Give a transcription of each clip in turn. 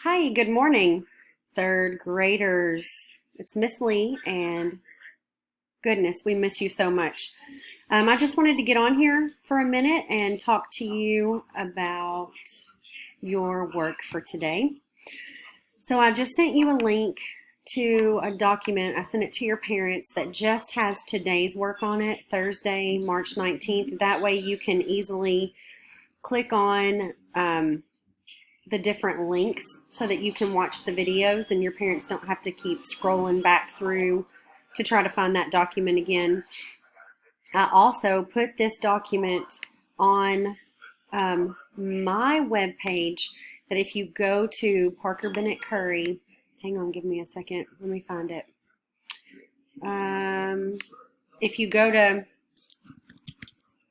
Hi, good morning, third graders. It's Miss Lee, and goodness, we miss you so much. I just wanted to get on here for a minute and talk to you about your work for today. So I just sent you a link to a document. I sent it to your parents that just has today's work on it, Thursday, March 19th. That way you can easily click on the different links so that you can watch the videos and your parents don't have to keep scrolling back through to try to find that document again. I also put this document on my webpage that if you go to Parker Bennett Curry, hang on, give me a second, let me find it. If you go to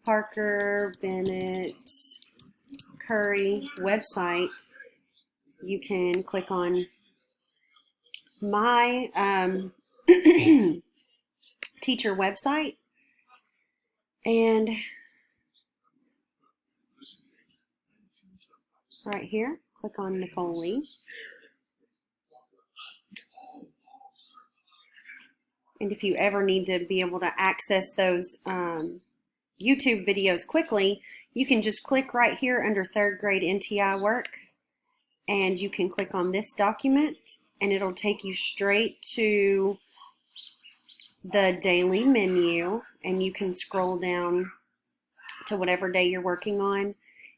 Parker Bennett Curry website, you can click on my teacher website, and right here, click on Nicole Lee. And if you ever need to be able to access those YouTube videos quickly, you can just click right here under third grade NTI work, and you can click on this document, and it'll take you straight to the daily menu, and you can scroll down to whatever day you're working on,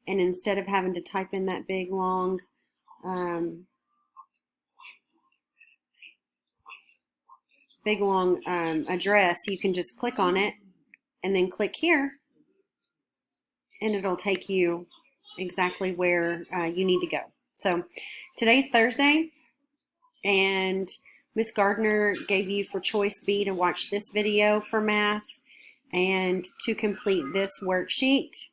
and instead of having to type in that big long address, you can just click on it and then click here, and it'll take you exactly where you need to go. So today's Thursday, and Miss Gardner gave you for choice B to watch this video for math and to complete this worksheet.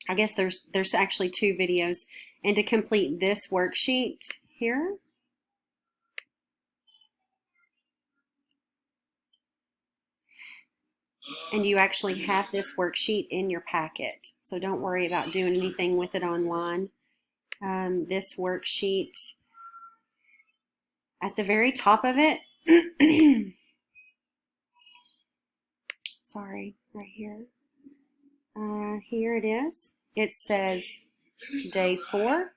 I guess there's actually two videos, and to complete this worksheet here. And you actually have this worksheet in your packet, so don't worry about doing anything with it online. This worksheet, at the very top of it, sorry, right here. Here it is. It says day 4,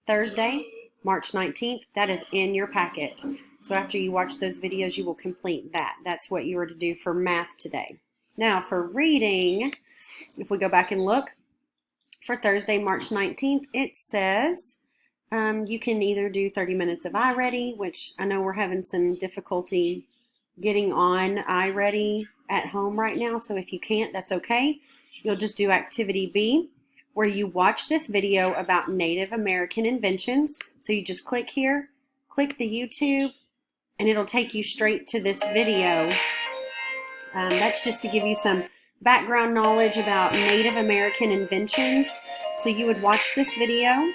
Thursday, March 19th. That is in your packet. So after you watch those videos, you will complete that. That's what you are to do for math today. Now for reading, if we go back and look, for Thursday, March 19th, it says you can either do 30 minutes of iReady, which I know we're having some difficulty getting on iReady at home right now, so if you can't, that's okay. You'll just do activity B, where you watch this video about Native American inventions. So you just click here, click the YouTube, and it'll take you straight to this video. That's just to give you some background knowledge about Native American inventions. So you would watch this video,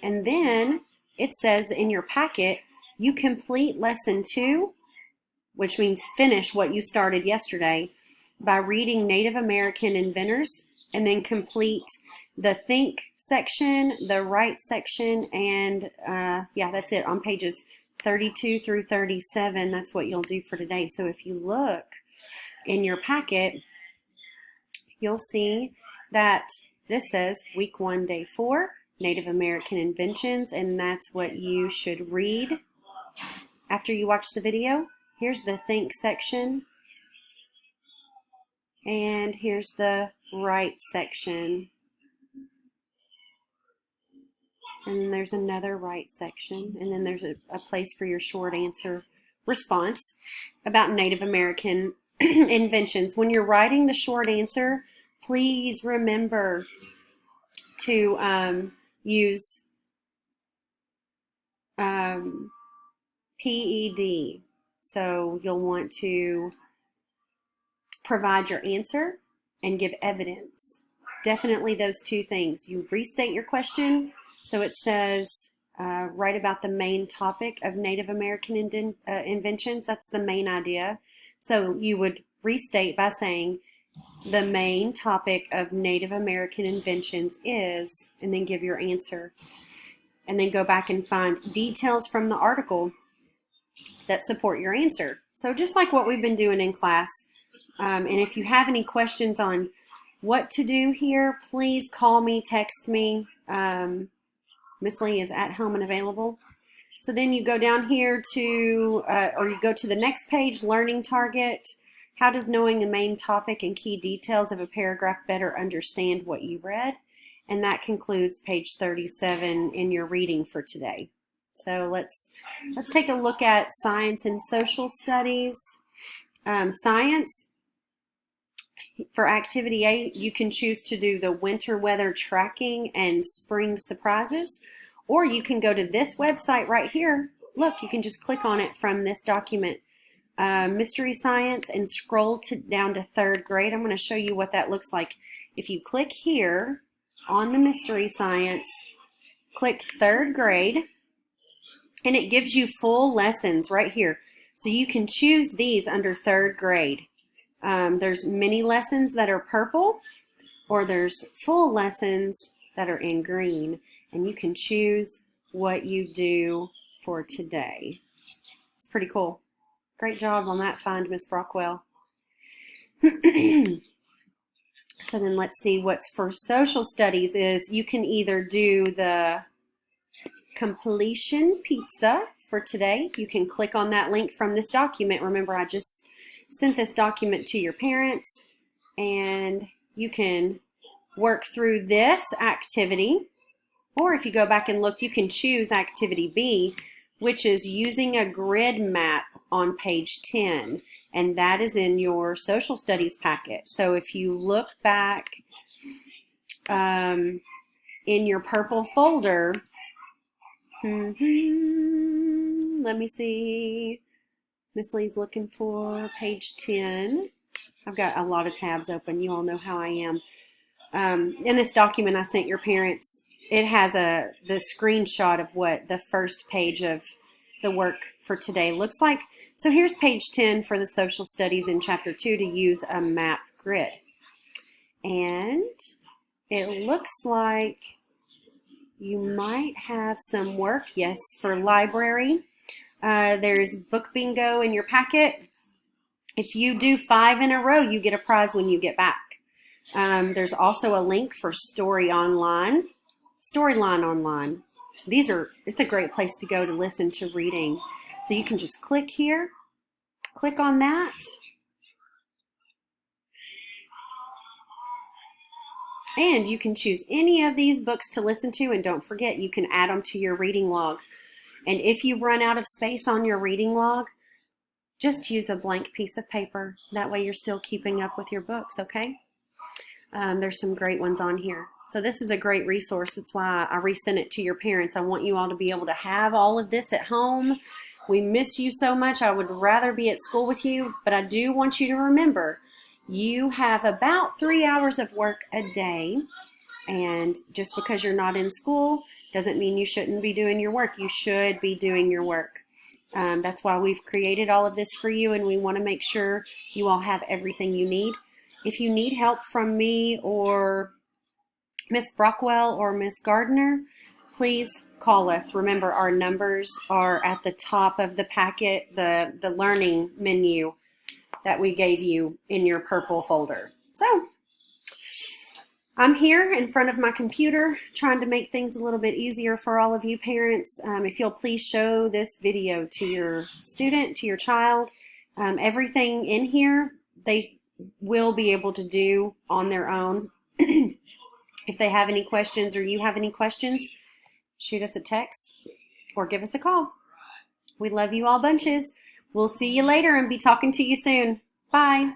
and then it says in your packet, you complete lesson 2, which means finish what you started yesterday, by reading Native American inventors, and then complete the think section, the write section, and yeah, that's it on pages 32 through 37. That's what you'll do for today. So if you look in your packet, you'll see that this says week 1, day 4, Native American inventions, and that's what you should read after you watch the video. Here's the think section, and here's the write section, and then there's another write section, and then there's a place for your short answer response about Native American inventions. When you're writing the short answer, please remember to use PED. So you'll want to provide your answer and give evidence. Definitely those two things. You restate your question. So it says, write about the main topic of Native American inventions. That's the main idea. So you would restate by saying, the main topic of Native American inventions is, and then give your answer. And then go back and find details from the article that support your answer. So just like what we've been doing in class. And if you have any questions on what to do here, please call me, text me. Miss Lee is at home and available. So then you go down here to, or you go to the next page, Learning Target. How does knowing the main topic and key details of a paragraph better understand what you read? And that concludes page 37 in your reading for today. So let's take a look at science and social studies. Science, for activity 8, you can choose to do the winter weather tracking and spring surprises, or you can go to this website right here. Look, you can just click on it from this document, Mystery Science, and scroll down to 3rd grade. I'm going to show you what that looks like. If you click here on the Mystery Science, click 3rd grade, and it gives you full lessons right here. So you can choose these under 3rd grade. There's mini lessons that are purple, or there's full lessons that are in green, and you can choose what you do for today. It's pretty cool. Great job on that find, Miss Brockwell. So then let's see what's for social studies is you can either do the completion pizza for today. You can click on that link from this document. Remember, I just sent this document to your parents, and you can work through this activity, or if you go back and look, you can choose activity B, which is using a grid map on page 10, and that is in your social studies packet. So if you look back in your purple folder, let me see, Miss Lee's looking for page 10. I've got a lot of tabs open. You all know how I am. In this document I sent your parents, it has the screenshot of what the first page of the work for today looks like. So here's page 10 for the social studies in chapter 2 to use a map grid. And it looks like you might have some work, yes, for library. There's book bingo in your packet. If you do 5 in a row, you get a prize when you get back. There's also a link for Storyline Online. It's a great place to go to listen to reading. So you can just click here, click on that. And you can choose any of these books to listen to, and don't forget, you can add them to your reading log. And if you run out of space on your reading log, just use a blank piece of paper. That way you're still keeping up with your books, okay? There's some great ones on here. So this is a great resource. That's why I resent it to your parents. I want you all to be able to have all of this at home. We miss you so much. I would rather be at school with you, but I do want you to remember you have about 3 hours of work a day, and just because you're not in school doesn't mean you shouldn't be doing your work. You should be doing your work. That's why we've created all of this for you, and we want to make sure you all have everything you need. If you need help from me or Miss Brockwell or Miss Gardner, please call us. Remember, our numbers are at the top of the packet, the learning menu that we gave you in your purple folder. So I'm here in front of my computer trying to make things a little bit easier for all of you parents. If you'll please show this video to your student, to your child. Everything in here they will be able to do on their own. If they have any questions or you have any questions, shoot us a text or give us a call. We love you all bunches. We'll see you later and be talking to you soon. Bye.